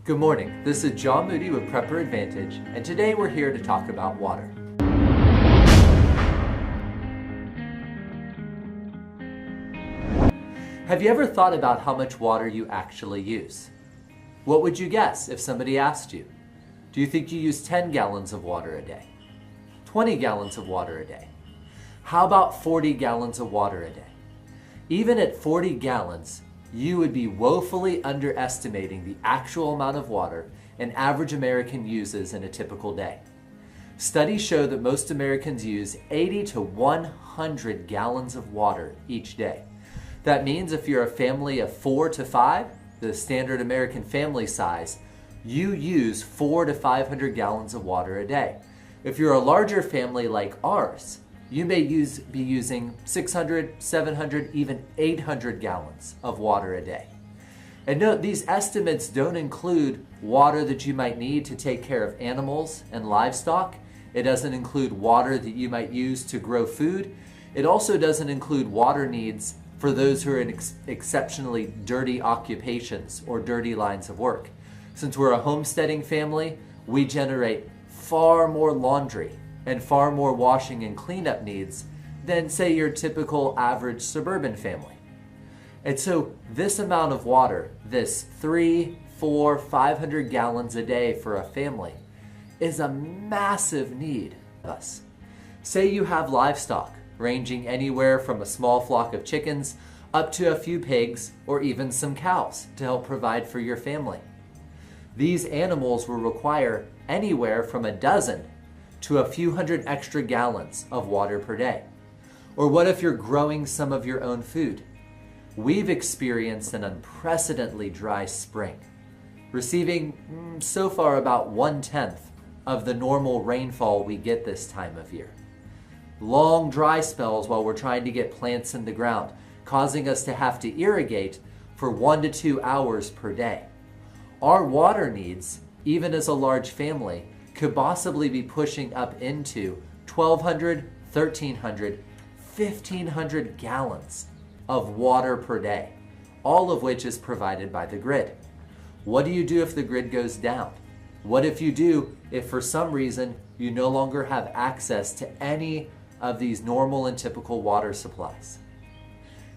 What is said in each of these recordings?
Good morning, this is John Moody with Prepper Advantage, and today we're here to talk about water. Have you ever thought about how much water you actually use? What would you guess if somebody asked you? Do you think you use 10 gallons of water a day? 20 gallons of water a day? How about 40 gallons of water a day? Even at 40 gallons, you would be woefully underestimating the actual amount of water an average American uses in a typical day. Studies show that most Americans use 80 to 100 gallons of water each day. That means if you're a family of 4 to 5, the standard American family size, you use 400 to 500 gallons of water a day. If you're a larger family like ours, you may be using 600, 700, even 800 gallons of water a day. And note, these estimates don't include water that you might need to take care of animals and livestock. It doesn't include water that you might use to grow food. It also doesn't include water needs for those who are in exceptionally dirty occupations or dirty lines of work. Since we're a homesteading family, we generate far more laundry and far more washing and cleanup needs than, say, your typical average suburban family. And so this amount of water, this 300, 400, 500 gallons a day for a family, is a massive need of us. Say you have livestock ranging anywhere from a small flock of chickens up to a few pigs or even some cows to help provide for your family. These animals will require anywhere from a dozen to a few hundred extra gallons of water per day. Or what if you're growing some of your own food? We've experienced an unprecedentedly dry spring, receiving so far about 1/10 of the normal rainfall we get this time of year. Long dry spells while we're trying to get plants in the ground, causing us to have to irrigate for 1 to 2 hours per day. Our water needs, even as a large family, could possibly be pushing up into 1,200, 1,300, 1,500 gallons of water per day, all of which is provided by the grid. What do you do if the grid goes down? What if for some reason you no longer have access to any of these normal and typical water supplies?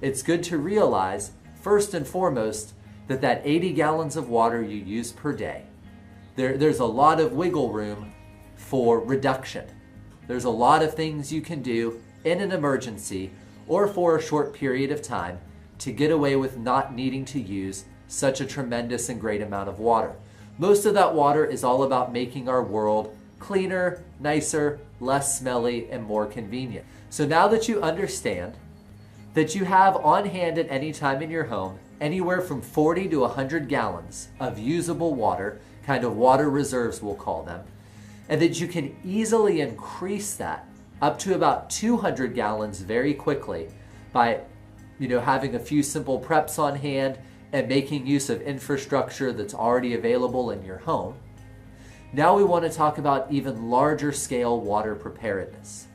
It's good to realize, first and foremost, that 80 gallons of water you use per day, there's a lot of wiggle room for reduction. There's a lot of things you can do in an emergency or for a short period of time to get away with not needing to use such a tremendous and great amount of water. Most of that water is all about making our world cleaner, nicer, less smelly, and more convenient. So now that you understand that you have on hand at any time in your home anywhere from 40 to 100 gallons of usable water, kind of water reserves we'll call them, and that you can easily increase that up to about 200 gallons very quickly by having a few simple preps on hand and making use of infrastructure that's already available in your home. Now we want to talk about even larger scale water preparedness.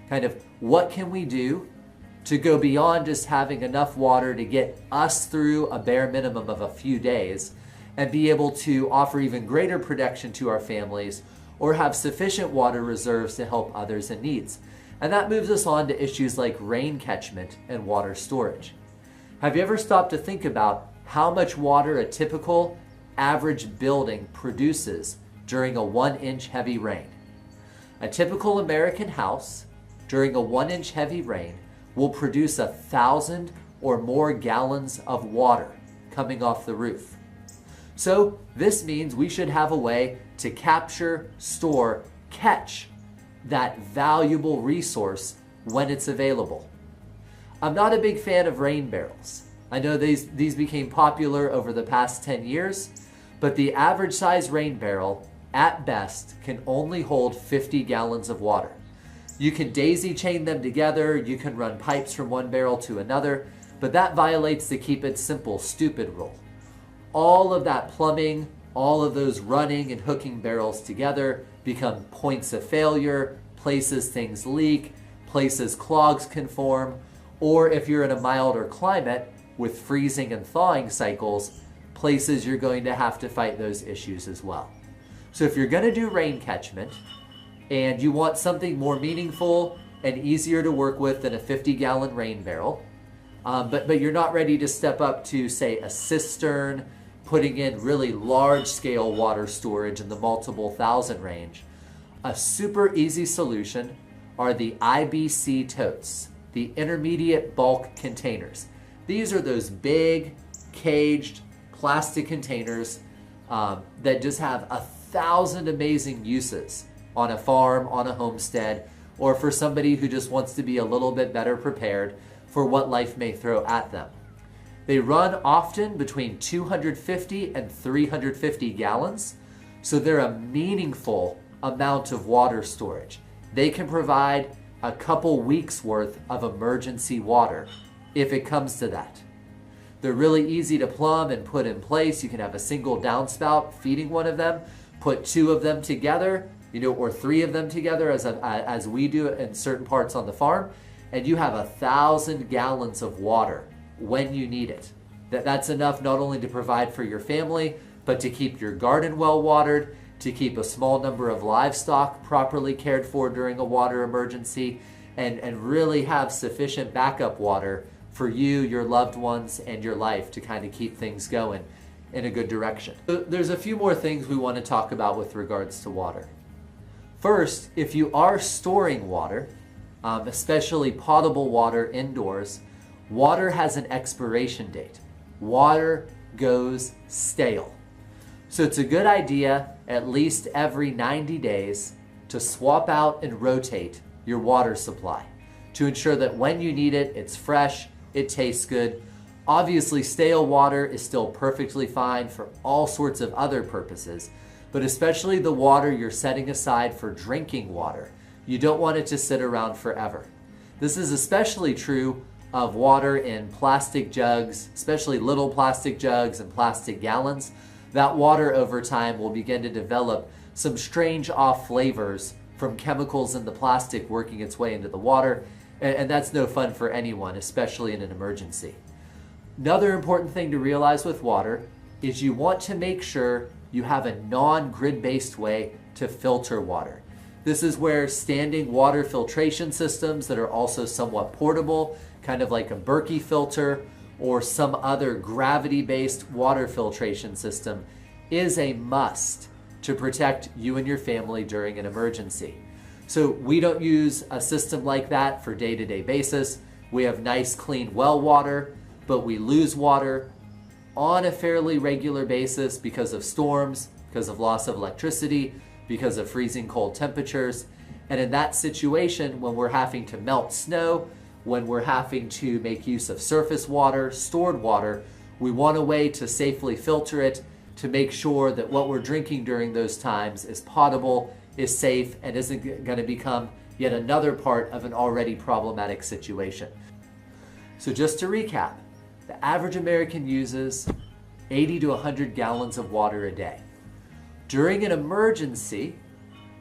Kind of what can we do to go beyond just having enough water to get us through a bare minimum of a few days and be able to offer even greater protection to our families or have sufficient water reserves to help others in needs. And that moves us on to issues like rain catchment and water storage. Have you ever stopped to think about how much water a typical average building produces during a 1-inch heavy rain? A typical American house during a 1-inch heavy rain will produce 1,000 or more gallons of water coming off the roof. So this means we should have a way to capture, store, catch that valuable resource when it's available. I'm not a big fan of rain barrels. I know these became popular over the past 10 years, but the average size rain barrel at best can only hold 50 gallons of water. You can daisy chain them together, you can run pipes from one barrel to another, but that violates the keep it simple, stupid rule. All of that plumbing, all of those running and hooking barrels together become points of failure, places things leak, places clogs can form, or if you're in a milder climate with freezing and thawing cycles, places you're going to have to fight those issues as well. So if you're going to do rain catchment and you want something more meaningful and easier to work with than a 50-gallon rain barrel, but you're not ready to step up to, say, a cistern, putting in really large-scale water storage in the multiple thousand range, a super easy solution are the IBC totes, the intermediate bulk containers. These are those big, caged plastic containers that just have 1,000 amazing uses on a farm, on a homestead, or for somebody who just wants to be a little bit better prepared for what life may throw at them. They run often between 250 and 350 gallons, so they're a meaningful amount of water storage. They can provide a couple weeks worth of emergency water if it comes to that. They're really easy to plumb and put in place. You can have a single downspout feeding one of them, put 2 of them together, or 3 of them together as we do in certain parts on the farm, and you have 1,000 gallons of water when you need it. That's enough not only to provide for your family, but to keep your garden well watered, to keep a small number of livestock properly cared for during a water emergency, and really have sufficient backup water for you, your loved ones, and your life to kind of keep things going in a good direction. So there's a few more things we want to talk about with regards to water. First, if you are storing water, especially potable water indoors, water has an expiration date. Water goes stale. So it's a good idea at least every 90 days to swap out and rotate your water supply to ensure that when you need it, it's fresh, it tastes good. Obviously, stale water is still perfectly fine for all sorts of other purposes, but especially the water you're setting aside for drinking water. You don't want it to sit around forever. This is especially true of water in plastic jugs, especially little plastic jugs and plastic gallons. That water over time will begin to develop some strange off flavors from chemicals in the plastic working its way into the water, and that's no fun for anyone, especially in an emergency. Another important thing to realize with water is you want to make sure you have a non-grid-based way to filter water. This is where standing water filtration systems that are also somewhat portable, kind of like a Berkey filter or some other gravity-based water filtration system, is a must to protect you and your family during an emergency. So we don't use a system like that for day-to-day basis. We have nice, clean well water, but we lose water on a fairly regular basis because of storms, because of loss of electricity, because of freezing cold temperatures. And in that situation, when we're having to melt snow, when we're having to make use of surface water, stored water, we want a way to safely filter it to make sure that what we're drinking during those times is potable, is safe, and isn't going to become yet another part of an already problematic situation. So just to recap, the average American uses 80 to 100 gallons of water a day. During an emergency,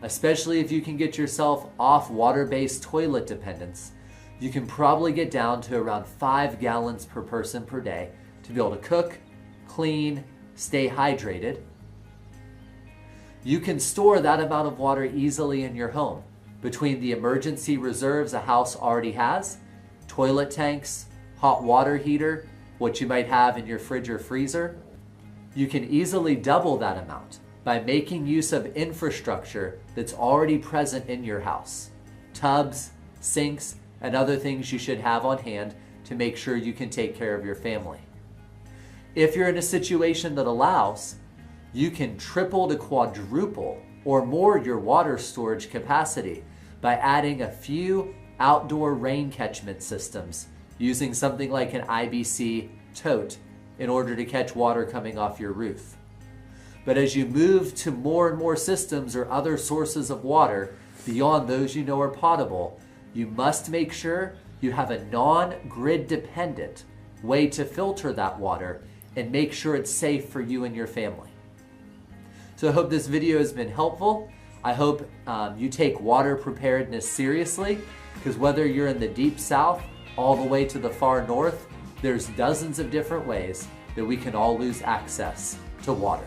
especially if you can get yourself off water-based toilet dependence, you can probably get down to around 5 gallons per person per day to be able to cook, clean, stay hydrated. You can store that amount of water easily in your home between the emergency reserves a house already has, toilet tanks, hot water heater, what you might have in your fridge or freezer. You can easily double that amount by making use of infrastructure that's already present in your house. Tubs, sinks, and other things you should have on hand to make sure you can take care of your family. If you're in a situation that allows, you can triple to quadruple or more your water storage capacity by adding a few outdoor rain catchment systems using something like an IBC tote in order to catch water coming off your roof. But as you move to more and more systems or other sources of water beyond those you know are potable, you must make sure you have a non-grid dependent way to filter that water and make sure it's safe for you and your family. So I hope this video has been helpful. I hope you take water preparedness seriously, because whether you're in the deep south all the way to the far north, there's dozens of different ways that we can all lose access to water.